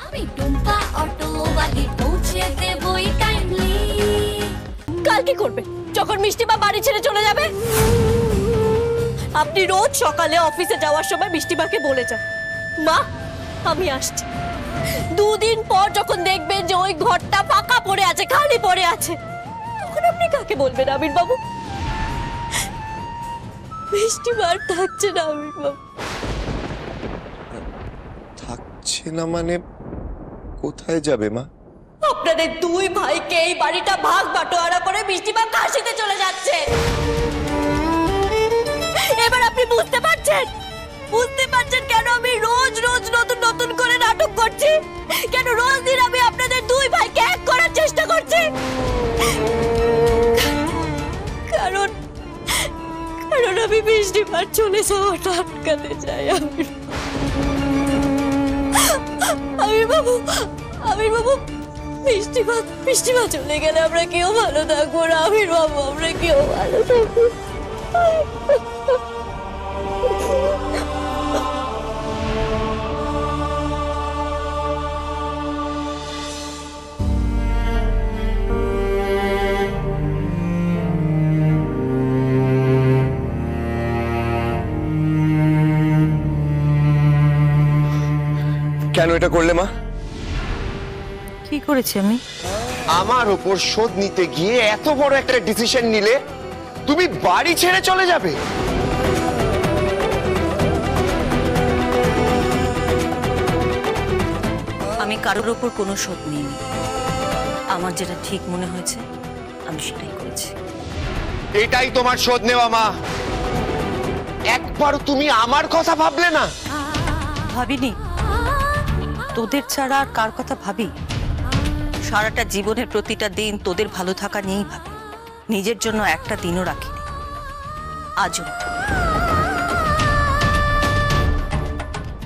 আমি টুম্পা অটোওয়ালি পৌঁছে দেবই টাইমলি। কাল কি করবে যখন মিষ্টিমা বাড়ি ছেড়ে চলে যাবে? আপনি রোজ সকালে অফিসে যাওয়ার সময় মিষ্টিমাকে বলে যান, মা আমি আসছি। দুদিন পর যখন দেখবেন যে ওই ঘরটা ফাঁকা পড়ে আছে, খালি পড়ে আছে, তখন আপনি কাকে বলবেন আমির বাবু? মিষ্টিমা আর থাকছে না আমির বাবু। থাকছে না মানে কোথায় যাবে মা? আপনাদের দুই ভাইকে এই বাড়িটা ভাগ বাটোয়ারা করে মিষ্টিমা কাশিতে চলে যাচ্ছে। এবার আপনি বুঝতে পারছেন কেন আমি রোজ রোজ নতুন নতুন করে নাটক করছি? কেন রোজ দিন আমি আপনাদের দুই ভাইকে এক করার চেষ্টা করছি? কারণ আমি মিষ্টিমার চলে যাওয়াটা আটকাতে চাই। আমির বাবু মিষ্টিমা চলে গেলে আমরা কেউ ভালো থাকবো না। আমির বাবু আমরা কেউ ভালো থাকবো। কেন এটা করলে মা? কি করেছি আমি? আমার উপর শোধ নিতে গিয়ে এত বড় একটা ডিসিশন নিলে, তুমি বাড়ি ছেড়ে চলে যাবে? আমি কারোর ওপর কোনো শোধ নিইনি। আমার যেটা ঠিক মনে হয়েছে আমি সেটাই করেছি। এটাই তোমার শোধ নেওয়া মা। একবারও তুমি আমার কথা ভাবলে না? ভাবিনি। তোদের ছাড়া আর কার কথা ভাবি? সারাটা জীবনের প্রতিটা দিন তোদের ভালো থাকা নিয়েই ভাবি। নিজের জন্য একটা দিনও রাখিনি আজও।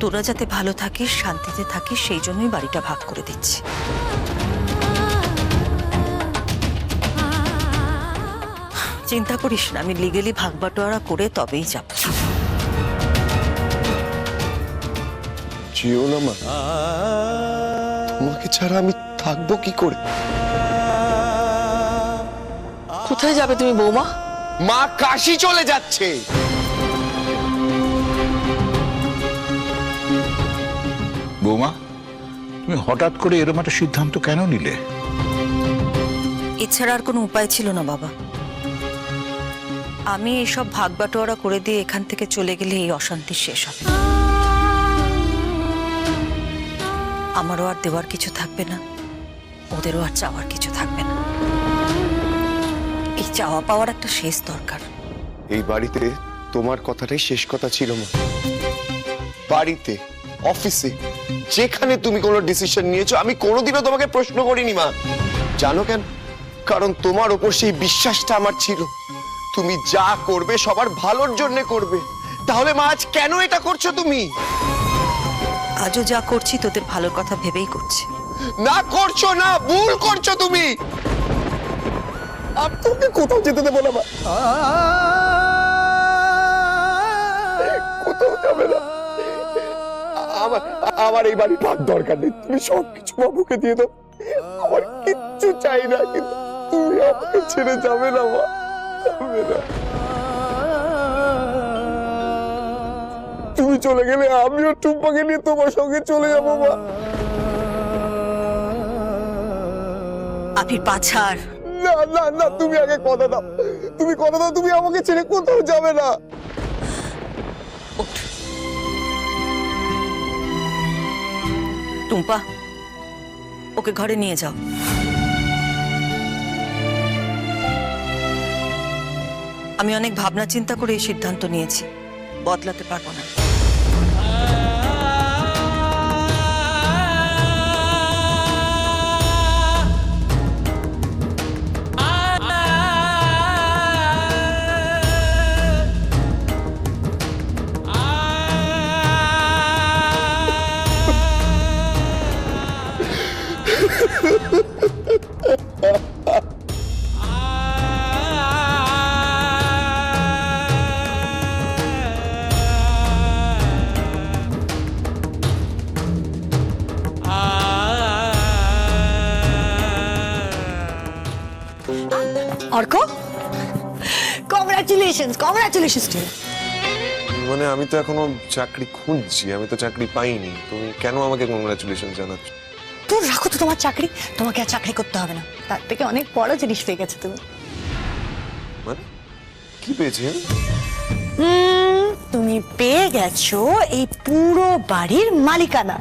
তোরা যাতে ভালো থাকিস, শান্তিতে থাকিস, সেই জন্যই বাড়িটা ভাগ করে দিচ্ছি। চিন্তা করিস না, আমি লিগেলি ভাগ বাটোয়ারা করে তবেই যাব। যেও না মা, তোমাকে ছাড়া আমি থাকবো কি করে? কোথায় যাবে তুমি বৌমা? মা কাশি চলে যাচ্ছে। বৌমা, তুমি হঠাৎ করে এরকম একটা সিদ্ধান্ত কেন নিলে? এছাড়া আর কোনো উপায় ছিল না বাবা। আমি এসব ভাগ বাটোয়ারা করে দিয়ে এখান থেকে চলে গেলে এই অশান্তি শেষ হবে। আমারও আর দেওয়ার কিছু থাকবে না, ওদেরও আর চাওয়ার কিছু থাকবে না। এই চাওয়া পাওয়ার একটা শেষ দরকার। এই বাড়িতে তোমার কথাটাই শেষ কথা ছিল মা। বাড়িতে, অফিসে, যেখানে তুমি কোনো ডিসিশন নিয়েছো আমি কোনোদিনও তোমাকে প্রশ্ন করিনি মা। জানো কেন? কারণ তোমার ওপর সেই বিশ্বাসটা আমার ছিল। তুমি যা করবে সবার ভালোর জন্য করবে। তাহলে মা আজ কেন এটা করছো তুমি? আজও যা করছি তোদের ভালোর কথা ভেবেই করছি। না করছো না, ভুল করছো তুমি। আর তোকে কোথাও যেতে দেবো না মা। কোথাও যাবে না। আমার এই বাড়ি ভাগ দরকার নেই। তুমি সবকিছু বাবুকে দিয়ে দাও। আমার কিচ্ছু চাই না, কিন্তু তুমি আমাকে ছেড়ে যাবে না মা, যাবে না। তুমি চলে গেলে আমিও টুম্পাকে নিয়ে তোমার সঙ্গে চলে যাবো মা। আবির পাছার। না না না, তুমি আগে কথা দাও। তুমি কথা দাও, তুমি আমাকে ছেড়ে কোথাও যাবে না। ওঠ। টুম্পা, ওকে ঘরে নিয়ে যাও। আমি অনেক ভাবনা চিন্তা করে এই সিদ্ধান্ত নিয়েছি, বদলাতে পারবো না। Arka, congratulations congratulations too. মানে আমি তো এখনো চাকরি খুঁজছি, আমি তো চাকরি পাইনি, তুমি কেন আমাকে কংগ্রাচুলেশন জানাচ্ছ? তোর রাখো তো তোমার চাকরি, তোমাকে আর চাকরি করতে হবে না, তার থেকে অনেক বড় জিনিস পেয়ে গেছো তুমি। মানে কি পেয়েছি আমি? তুমি পেয়ে গেছো এই পুরো বাড়ির মালিকানা।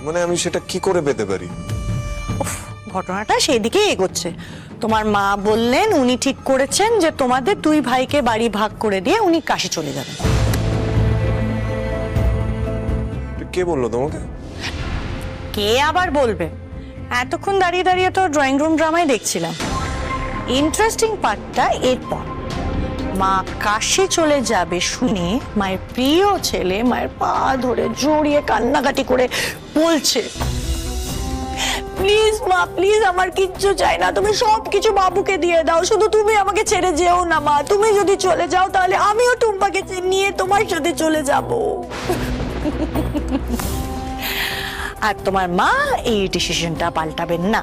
মানে আমি সেটা কি করে পেতে পারি? ঘটনাটা সেই দিকেই এগোচ্ছে। তোমার মা বললেন উনি ঠিক করেছেন যে তোমাদের দুই ভাইকে বাড়ি ভাগ করে দিয়ে উনি কাশি চলে যাবেন। কে বললো তোমাকে? কে আবার বলবে, এতক্ষণ দাঁড়িয়ে দাঁড়িয়ে তো ড্রয়িং রুম ড্রামাই দেখছিলাম। ইন্টারেস্টিং পার্টটা এরপর। মা কাশি চলে যাবে শুনে মায়ের প্রিয় ছেলে মায়ের পা ধরে জড়িয়ে কান্নাকাটি করে বলছে, প্লিজ মা প্লিজ, আমার কিচ্ছু চাই না, তুমি সব কিছু বাবুকে দিয়ে দাও, শুধু তুমি আমাকে ছেড়ে যেও না মা, তুমি যদি চলে যাও তাহলে আমিও টুম্পাকে নিয়ে তোমার সাথে চলে যাব। আর তোমার মা এই ডিসিশনটা পাল্টাবেন না,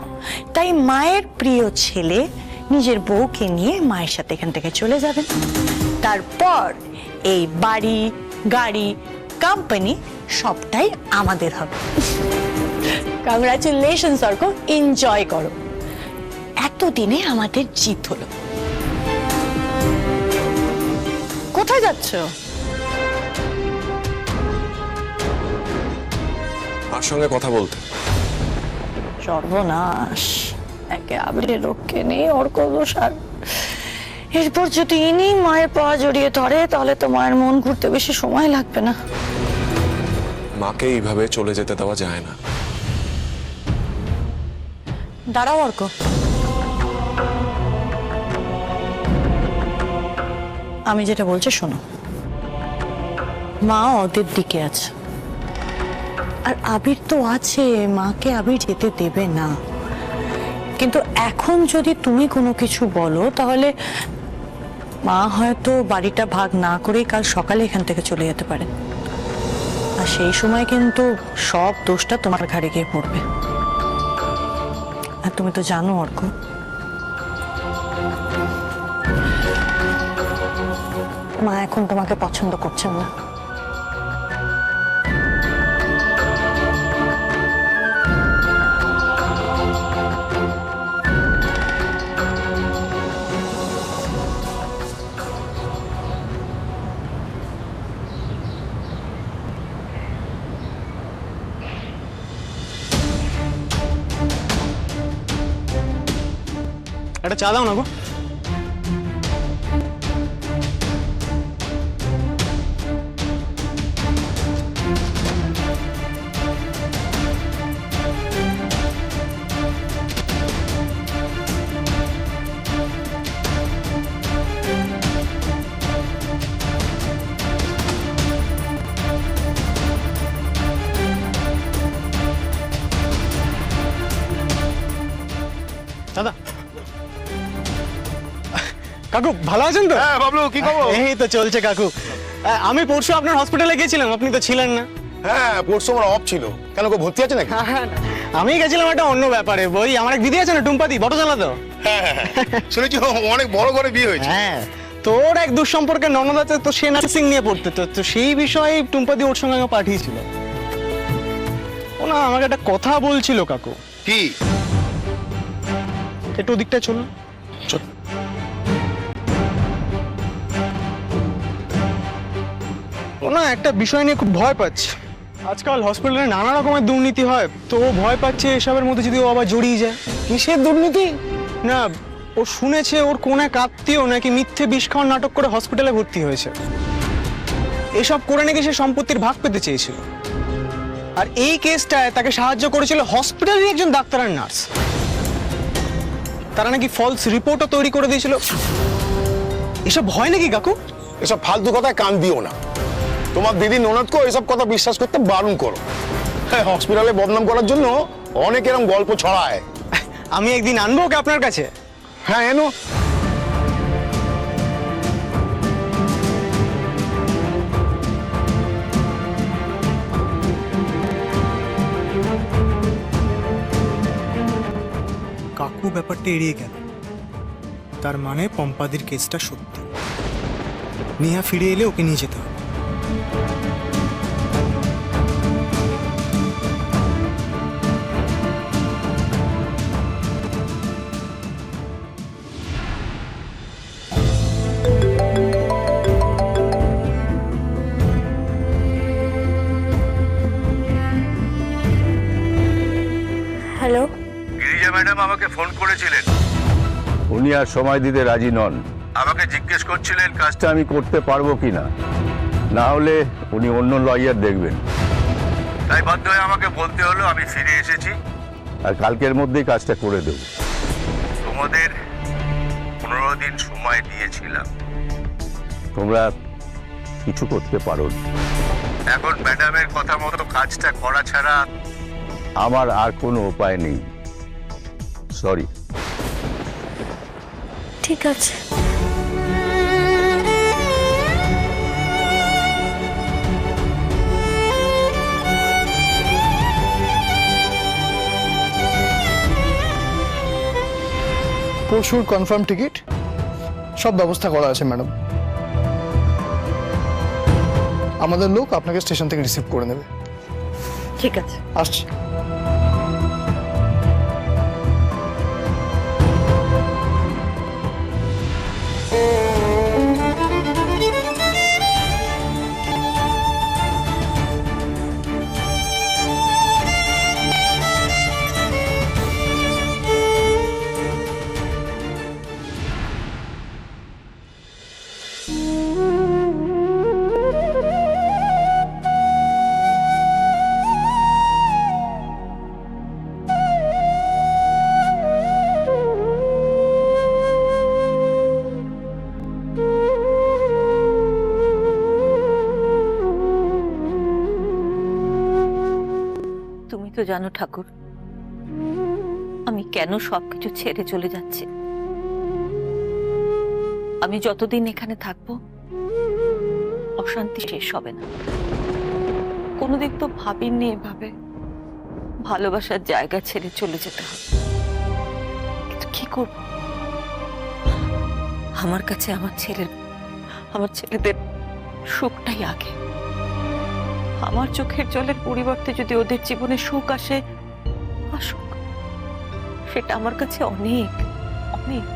তাই মায়ের প্রিয় ছেলে নিজের বউকে নিয়ে মায়ের সাথে এখান থেকে চলে যাবেন। তারপর এই বাড়ি গাড়ি কোম্পানি সবটাই আমাদের হবে। কংগ্রাচুলেশন অর্ক, এনজয় করো, এতদিনে আমাদের জিত হলো। কোথায় যাচ্ছ? আর সঙ্গে কথা বলতে। সর্বনাশ, একে আবিরের রক্ষে নেই, অর্ক দোষার। এরপর যদি ইনি মায়ের পা জড়িয়ে ধরে তাহলে তো মায়ের মন ঘুরতে বেশি সময় লাগবে না। মাকে এইভাবে চলে যেতে দেওয়া যায় না। দাঁড়াও অর্ক, আমি যেটা বলছি শোনো। মা ওদের দিকে আছে, আর আবির তো আছে, মাকে আবির যেতে দেবে না। কিন্তু এখন যদি তুমি কোনো কিছু বলো তাহলে মা হয়তো বাড়িটা ভাগ না করেই কাল সকালে এখান থেকে চলে যেতে পারে, আর সেই সময় কিন্তু সব দোষটা তোমার ঘাড়ে গিয়ে পড়বে। আর তুমি তো জানো অর্ক, মা এখন তোমাকে পছন্দ করছেন না। একটা চা দাও না গো। দাদা, কাকু ভালো আছেন তো? হ্যাঁ বাবলু, কি খবর? এই তো চলছে কাকু। আমি পরশু আপনার হসপিটালে গেছিলাম, আপনি তো ছিলেন না। হ্যাঁ পরশু আমার অফ ছিল। কেন কেউ ভর্তি আছে নাকি? আমি গেছিলাম একটা অন্য ব্যাপারে। বই আমার এক দিদি আছে না, টুম্পাদি, বটতলা তো। হ্যাঁ হ্যাঁ শুনেছি অনেক বড় করে বিয়ে হয়েছে। হ্যাঁ, তোর এক দুঃসম্পর্কের ননদ আছে, তো সে নার্সিং নিয়ে পড়তে, তো সেই বিষয়ে টুম্পাদি ওর সঙ্গে আমাকে পাঠিয়েছিল। ও না আমাকে একটা কথা বলছিল কাকু। কি? একটু ওদিকটা চলুন। চল। ও না একটা বিষয় নিয়ে খুব ভয় পাচ্ছে। আজকাল হসপিটালে নানা রকমের দুর্নীতি হয়, তো ও ভয় পাচ্ছে এসবের মধ্যে যদি ও আবার জড়িয়ে যায়। কিসের দুর্নীতি? না, ও শুনেছে ওর কোন এক আত্মীয় নাকি মিথ্যে বিষ খাওয়ার নাটক করে হসপিটালে ভর্তি হয়েছে। এসব করে নাকি সে সম্পত্তির ভাগ পেতে চেয়েছিল। আর এই কেসটায় তাকে সাহায্য করেছিল হসপিটালের একজন ডাক্তার আর নার্স। তারা নাকি ফলস রিপোর্টও তৈরি করে দিয়েছিল। এসব হয় নাকি কাকু? এসব ফালতু কথায় কান দিও না। তোমার দিদি ননদকে এসব কথা বিশ্বাস করতে বারণ করো। হ্যাঁ, হসপিটালে বদনাম করার জন্য অনেক এরকম গল্প ছড়ায়। আমি একদিন আনবো ওকে আপনার কাছে। হ্যাঁ এনো। ব্যাপারটা এড়িয়ে গেল, তার মানে পম্পাদির কেসটা সত্যি। নেহা ফিরে এলে ওকে নিয়ে যেতে হবে। হ্যালো, গিরিজা ম্যাডাম আমাকে ফোন করেছিলেন। উনি আর সময় দিতে রাজি নন। আমাকে জিজ্ঞেস করছিলেন কাজটা আমি করতে পারবো কিনা, না হলে উনি অন্য লয়ার দেখবেন। তাই বাধ্য হয়ে আমাকে বলতে হলো আমি ফিরে এসেছি আর কালকের মধ্যেই কাজটা করে দেব। তোমাদের 15 দিন সময় দিয়েছিলাম, তোমরা কিছু করতে পারো। এখন ম্যাডামের কথা মতো কাজটা করা ছাড়া আমার আর কোনো উপায় নেই। সরি। ঠিক আছে। পরশুর কনফার্ম টিকিট সব ব্যবস্থা করা আছে ম্যাডাম। আমাদের লোক আপনাকে স্টেশন থেকে রিসিভ করে নেবে। ঠিক আছে। আসছি। তুমি তো জানো ঠাকুর, আমি কেন সবকিছু ছেড়ে চলে যাচ্ছি। আমি যতদিন এখানে থাকবো অশান্তি শেষ হবে না। কোনোদিন তো ভাবিনি এভাবে ভালোবাসার জায়গা ছেড়ে চলে যেতে হবে। কিন্তু কি করব, আমার কাছে আমার ছেলেদের সুখটাই আগে। আমার চোখের জলের পরিবর্তে যদি ওদের জীবনে সুখ আসে, আসুক, সেটা আমার কাছে অনেক অনেক।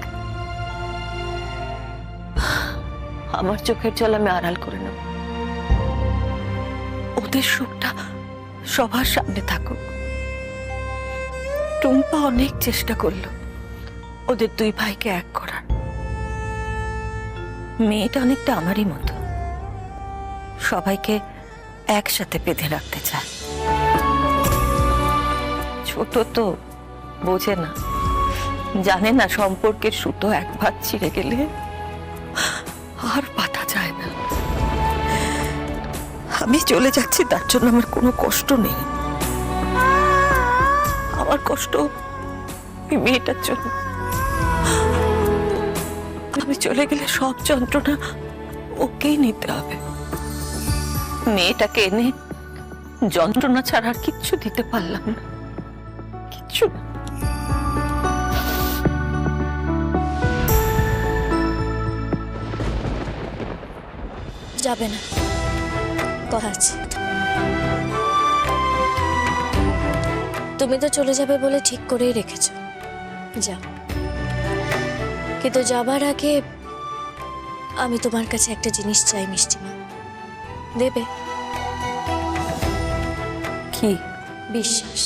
আমার চোখের জল আমি আড়াল করে নেব, ওদের সুখটা সবার সামনে থাকুক। টুম্পা অনেক চেষ্টা করলো ওদের দুই ভাইকে এক করার। মেয়েটা অনেকটা আমারই মতো, সবাইকে একসাথে বেঁধে রাখতে চায়। ছোট তো, বোঝে না, জানে না সম্পর্কের সুতো একবার ছিঁড়ে গেলে আর পাতা যায় না। আমি চলে যাচ্ছি, তার জন্য আমার কোনো কষ্ট নেই। আমার কষ্ট এই মেয়েটার জন্য। আমি চলে গেলে সব যন্ত্রণা ওকেই নিতে হবে। মেয়েটাকে এনে যন্ত্রণা ছাড়া আর কিচ্ছু দিতে পারলাম না, কিচ্ছু না। যাবে না, কথা আছে। তুমি তো চলে যাবে বলে ঠিক করেই রেখেছো, যাও। কিন্তু যাবার আগে আমি তোমার কাছে একটা জিনিস চাই মিষ্টিমা, দেবে? কি? বিশ্বাস।